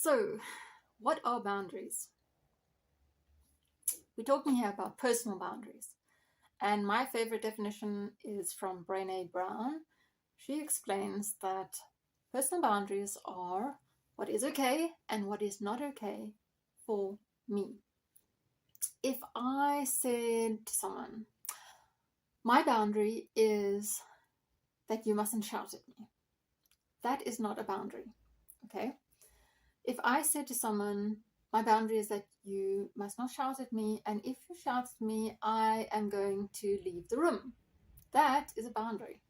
So, what are boundaries? We're talking here about personal boundaries. And my favorite definition is from Brené Brown. She explains that personal boundaries are what is okay and what is not okay for me. If I said to someone, my boundary is that you mustn't shout at me, that is not a boundary, okay? If I said to someone, my boundary is that you must not shout at me, and if you shout at me, I am going to leave the room, that is a boundary.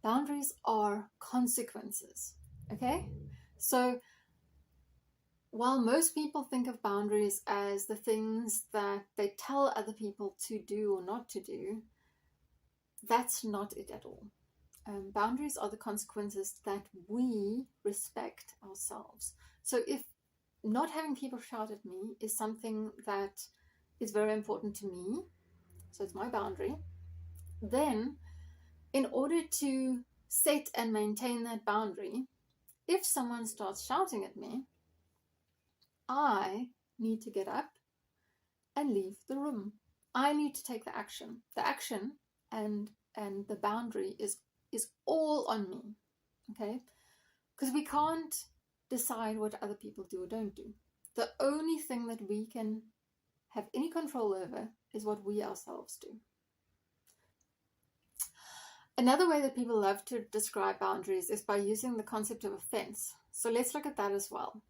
Boundaries are consequences, okay? So while most people think of boundaries as the things that they tell other people to do or not to do, that's not it at all. Boundaries are the consequences that we respect ourselves. So if not having people shout at me is something that is very important to me, so it's my boundary, then in order to set and maintain that boundary, if someone starts shouting at me, I need to get up and leave the room. I need to take the action. The action and the boundary is all on me, okay? Because we can't decide what other people do or don't do. The only thing that we can have any control over is what we ourselves do. Another way that people love to describe boundaries is by using the concept of a fence. So let's look at that as well.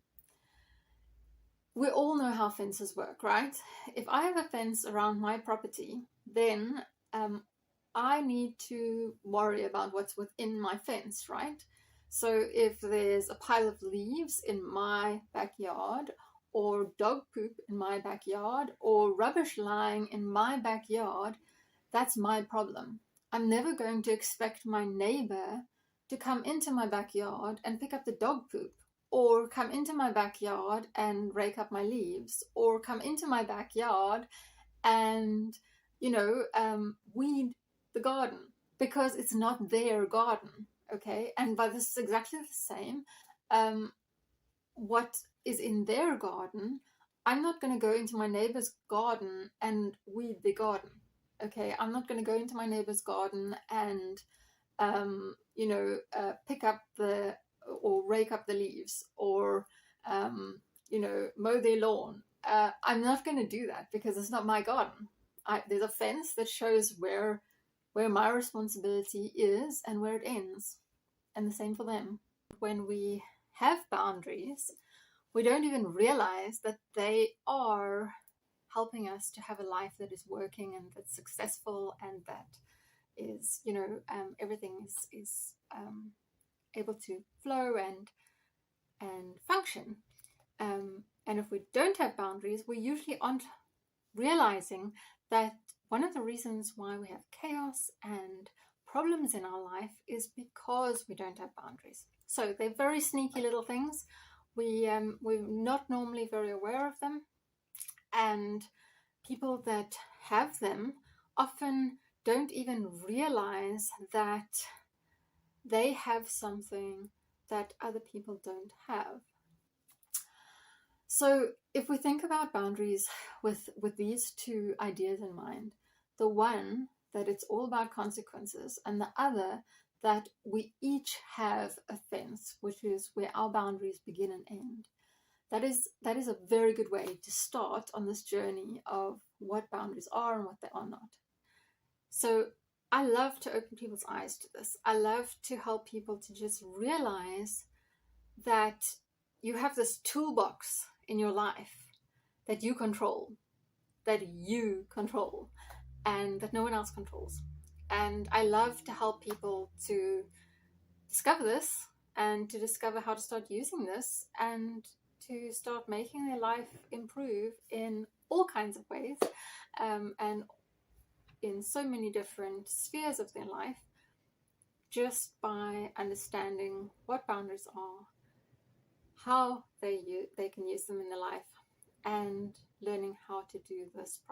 We all know how fences work, right? If I have a fence around my property, then I need to worry about what's within my fence, right? So if there's a pile of leaves in my backyard, or dog poop in my backyard, or rubbish lying in my backyard, that's my problem. I'm never going to expect my neighbor to come into my backyard and pick up the dog poop, or come into my backyard and rake up my leaves, or come into my backyard and, weed the garden, because it's not their garden, okay? And by this is exactly the same. What is in their garden, I'm not going to go into my neighbor's garden and weed the garden, okay? I'm not going to go into my neighbor's garden and, pick up or rake up the leaves, or, mow their lawn. I'm not going to do that because it's not my garden. There's a fence that shows where my responsibility is and where it ends. And the same for them. When we have boundaries, we don't even realize that they are helping us to have a life that is working and that's successful, and that is, everything is able to flow and function. And if we don't have boundaries, we usually aren't realizing that one of the reasons why we have chaos and problems in our life is because we don't have boundaries. So they're very sneaky little things. We're not normally very aware of them, and people that have them often don't even realize that they have something that other people don't have. So if we think about boundaries with these two ideas in mind, the one that it's all about consequences, and the other that we each have a fence, which is where our boundaries begin and end. That is a very good way to start on this journey of what boundaries are and what they are not. So I love to open people's eyes to this. I love to help people to just realize that you have this toolbox in your life that you control, and that no one else controls. And I love to help people to discover this, and to discover how to start using this, and to start making their life improve in all kinds of ways, and in so many different spheres of their life, just by understanding what boundaries are, how they can use them in their life, and learning how to do this properly.